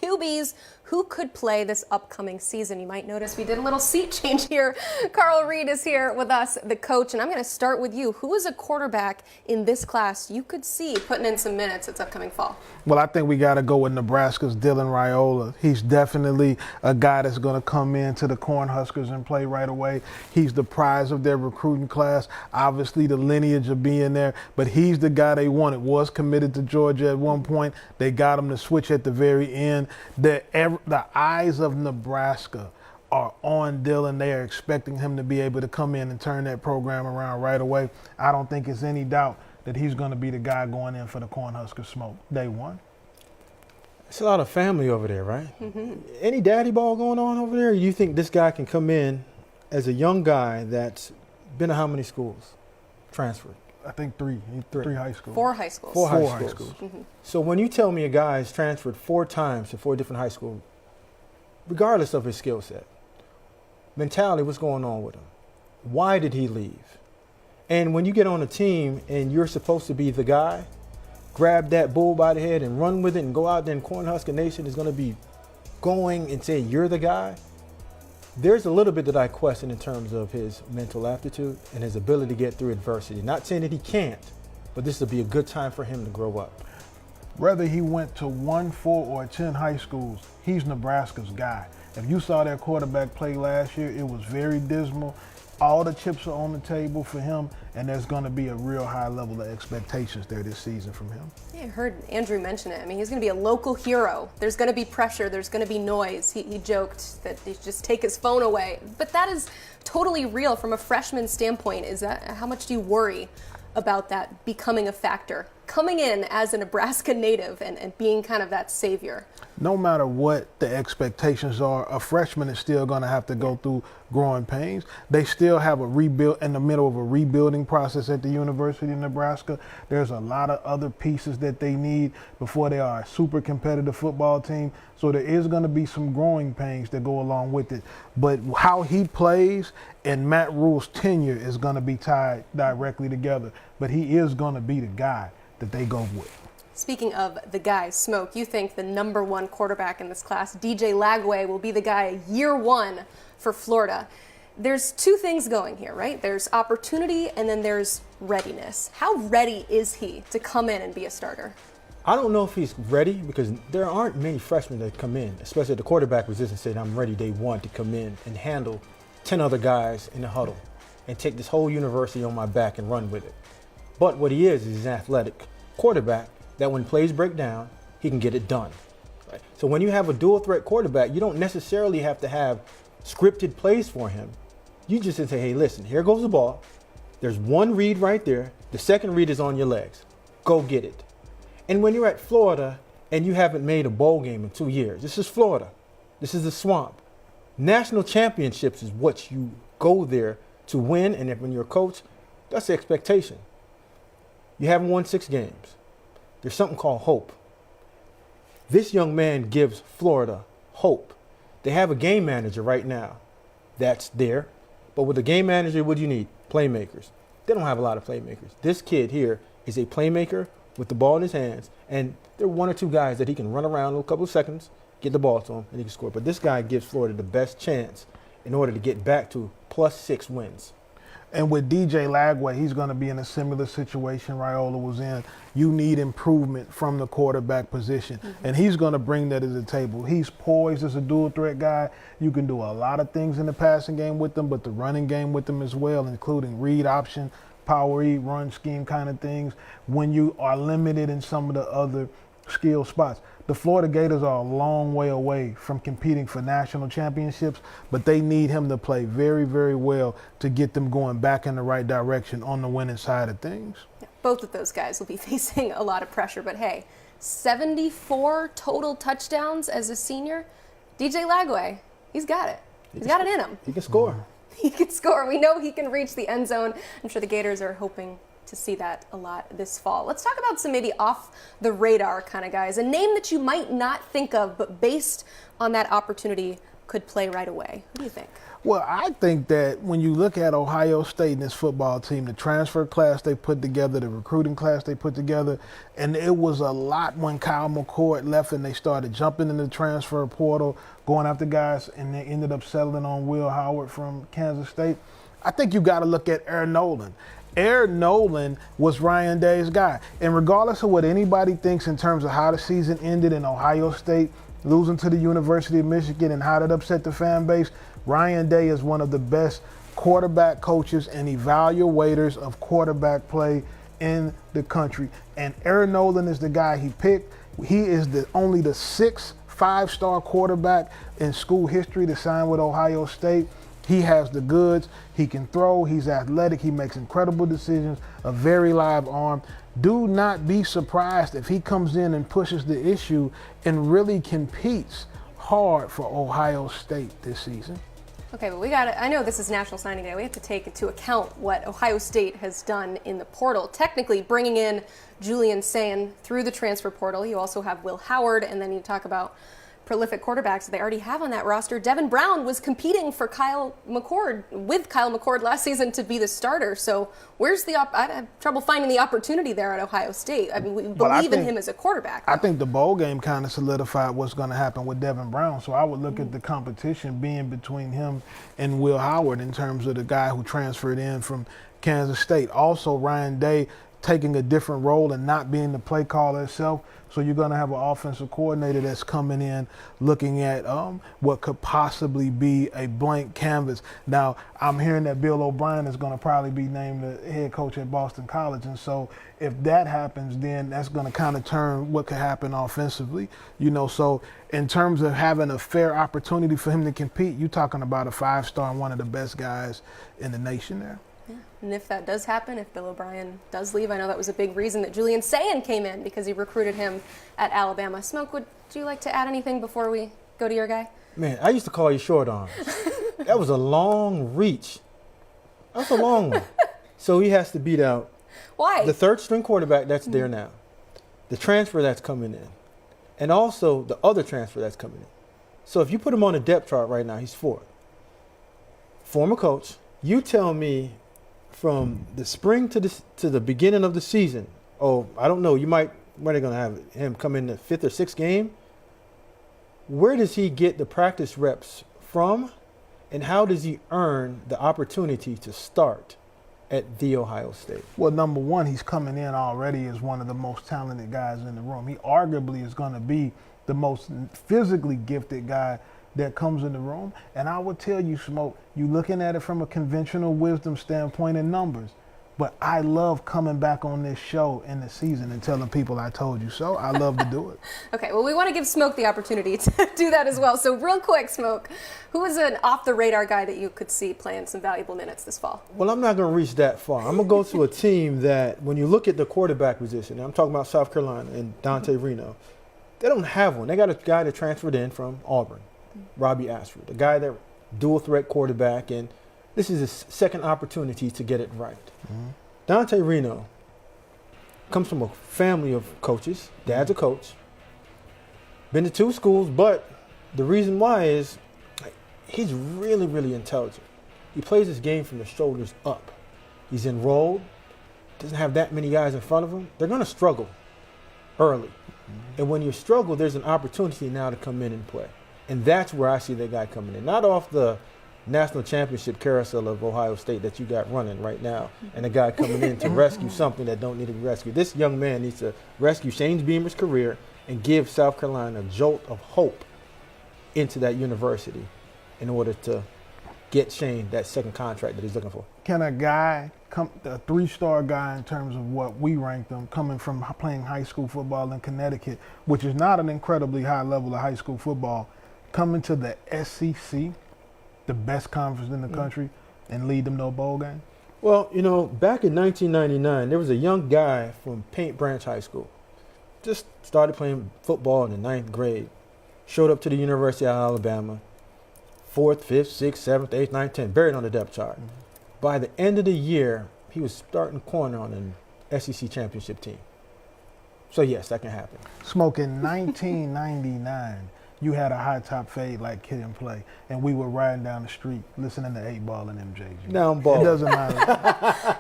QBs who could play this upcoming season. You might notice we did a little seat change here. Carl Reed is here with us, the coach, and I'm going to start with you. Who is a quarterback in this class you could see putting in some minutes this upcoming fall? Well, I think we got to go with Nebraska's Dylan Raiola. He's definitely a guy that's going to come into the Cornhuskers and play right away. He's the prize of their recruiting class. Obviously, the lineage of being there, but he's the guy they wanted. Was committed to Georgia at one point. They got him to switch at the very end. The eyes of Nebraska are on Dylan. They are expecting him to be able to come in and turn that program around right away. I don't think it's any doubt that he's going to be the guy going in for the Cornhusker smoke day one. It's a lot of family over there, right? Mm-hmm. Any daddy ball going on over there? You think this guy can come in as a young guy that's been to how many schools? Transferred? I think three high schools. Four high schools. Four high schools. Mm-hmm. So when you tell me a guy is transferred 4 times to 4 different high schools, regardless of his skill set, mentality, what's going on with him? Why did he leave? And when you get on a team and you're supposed to be the guy, grab that bull by the head and run with it and go out there and Cornhusker Nation is going to be going and say you're the guy. There's a little bit that I question in terms of his mental aptitude and his ability to get through adversity. Not saying that he can't, but this would be a good time for him to grow up. Whether he went to 1, 4, or 10 high schools, he's Nebraska's guy. If you saw their quarterback play last year, it was very dismal. All the chips are on the table for him, and there's going to be a real high level of expectations there this season from him. Yeah, I heard Andrew mention it. I mean, he's going to be a local hero. There's going to be pressure. There's going to be noise. He joked that he'd just take his phone away. But that is totally real from a freshman standpoint. How much do you worry about that becoming a factor? Coming in as a Nebraska native and being kind of that savior. No matter what the expectations are, a freshman is still going to have to go through growing pains. They still have a rebuild in the middle of a rebuilding process at the University of Nebraska. There's a lot of other pieces that they need before they are a super competitive football team. So there is going to be some growing pains that go along with it. But how he plays and Matt Rule's tenure is going to be tied directly together. But he is going to be the guy that they go with. Speaking of the guy, Smoke, you think the #1 quarterback in this class, DJ Lagway, will be the guy year 1 for Florida. There's 2 things going here, right? There's opportunity and then there's readiness. How ready is he to come in and be a starter? I don't know if he's ready because there aren't many freshmen that come in, especially the quarterback position said, I'm ready day 1 to come in and handle 10 other guys in the huddle and take this whole university on my back and run with it. But what he is an athletic quarterback that when plays break down, he can get it done. Right? So when you have a dual threat quarterback, you don't necessarily have to have scripted plays for him. You just say, hey, listen, here goes the ball. There's one read right there. The second read is on your legs. Go get it. And when you're at Florida and you haven't made a bowl game in 2 years, this is Florida. This is the swamp. National championships is what you go there to win. And if when you're a coach, that's the expectation. You haven't won 6 games. There's something called hope. This young man gives Florida hope. They have a game manager right now that's there. But with a game manager, what do you need? Playmakers. They don't have a lot of playmakers. This kid here is a playmaker with the ball in his hands. And there are 1 or 2 guys that he can run around a couple of seconds, get the ball to him, and he can score. But this guy gives Florida the best chance in order to get back to +6 wins. And with DJ Lagway, he's going to be in a similar situation Raiola was in. You need improvement from the quarterback position. Mm-hmm. And he's going to bring that to the table. He's poised as a dual threat guy. You can do a lot of things in the passing game with him, but the running game with him as well, including read option, power read, run scheme kind of things, when you are limited in some of the other skill spots. The Florida Gators are a long way away from competing for national championships, but they need him to play very, very well to get them going back in the right direction on the winning side of things. Yeah, both of those guys will be facing a lot of pressure, but hey, 74 total touchdowns as a senior. DJ Lagway, he's got it. He's got it in him. He can score. Mm-hmm. He can score. We know he can reach the end zone. I'm sure the Gators are hoping to see that a lot this fall. Let's talk about some maybe off the radar kind of guys. A name that you might not think of, but based on that opportunity could play right away? Who do you think? Well, I think that when you look at Ohio State and this football team, the transfer class they put together, the recruiting class they put together, and it was a lot when Kyle McCord left and they started jumping in the transfer portal, going after guys, and they ended up settling on Will Howard from Kansas State. I think you got to look at Noland. Noland was Ryan Day's guy. And regardless of what anybody thinks in terms of how the season ended in Ohio State, losing to the University of Michigan and how that upset the fan base, Ryan Day is one of the best quarterback coaches and evaluators of quarterback play in the country. And Noland is the guy he picked. He is only the sixth five-star quarterback in school history to sign with Ohio State. He has the goods. He can throw. He's athletic. He makes incredible decisions, a very live arm. Do not be surprised if he comes in and pushes the issue and really competes hard for Ohio State this season. Okay, but I know this is National Signing Day. We have to take into account what Ohio State has done in the portal. Technically, bringing in Julian Sayin through the transfer portal. You also have Will Howard, and then you talk about prolific quarterbacks they already have on that roster. Devin Brown was competing for Kyle McCord last season to be the starter. So where's I have trouble finding the opportunity there at Ohio State. I mean, we believe in him as a quarterback. I think the bowl game kind of solidified what's going to happen with Devin Brown. So I would look at the competition being between him and Will Howard in terms of the guy who transferred in from Kansas State. Also, Ryan Day taking a different role and not being the play caller itself. So you're going to have an offensive coordinator that's coming in looking at what could possibly be a blank canvas. Now, I'm hearing that Bill O'Brien is going to probably be named the head coach at Boston College. And so if that happens, then that's going to kind of turn what could happen offensively. So in terms of having a fair opportunity for him to compete, you're talking about a five-star and one of the best guys in the nation there. Yeah. And if that does happen, if Bill O'Brien does leave, I know that was a big reason that Julian Sayin came in because he recruited him at Alabama. Smoke, would you like to add anything before we go to your guy? Man, I used to call you short arms. That was a long reach. That's a long one. So he has to beat out the third string quarterback that's there now, the transfer that's coming in, and also the other transfer that's coming in. So if you put him on a depth chart right now, he's fourth. Former coach, you tell me from the spring to the beginning of the season, I don't know, when are they going to have him come in the fifth or sixth game? Where does he get the practice reps from, and how does he earn the opportunity to start at The Ohio State? Well, number one, he's coming in already as one of the most talented guys in the room. He arguably is going to be the most physically gifted guy that comes in the room. And I would tell you, Smoke, you looking at it from a conventional wisdom standpoint in numbers. But I love coming back on this show in the season and telling people I told you so. I love to do it. Okay, well, we want to give Smoke the opportunity to do that as well. So real quick, Smoke, who is an off-the-radar guy that you could see playing some valuable minutes this fall? Well, I'm not going to reach that far. I'm going to go to a team that, when you look at the quarterback position, I'm talking about South Carolina and Dante Reno, they don't have one. They got a guy that transferred in from Auburn, Robbie Ashford, a guy that dual-threat quarterback, and this is his second opportunity to get it right. Dante Reno comes from a family of coaches. Dad's a coach. Been to two schools, but the reason why is he's really, really intelligent. He plays his game from the shoulders up. He's enrolled, doesn't have that many guys in front of him. They're going to struggle early. And when you struggle, there's an opportunity now to come in and play. And that's where I see that guy coming in. Not off the national championship carousel of Ohio State that you got running right now, and a guy coming in to rescue something that don't need to be rescued. This young man needs to rescue Shane Beamer's career and give South Carolina a jolt of hope into that university in order to get Shane that second contract that he's looking for. Can a guy, a three-star guy in terms of what we rank them, coming from playing high school football in Connecticut, which is not an incredibly high level of high school football, coming to the SEC, the best conference in the country, and lead them to a bowl game? Well, back in 1999, there was a young guy from Paint Branch High School. Just started playing football in the 9th grade. Showed up to the University of Alabama. 4th, 5th, 6th, 7th, 8th, 9th, 10th, buried on the depth chart. By the end of the year, he was starting corner on an SEC championship team. So, yes, that can happen. Smoke, in 1999, you had a high top fade like Kid and Play, and we were riding down the street listening to 8 Ball and MJG. Now I'm balling. It doesn't matter.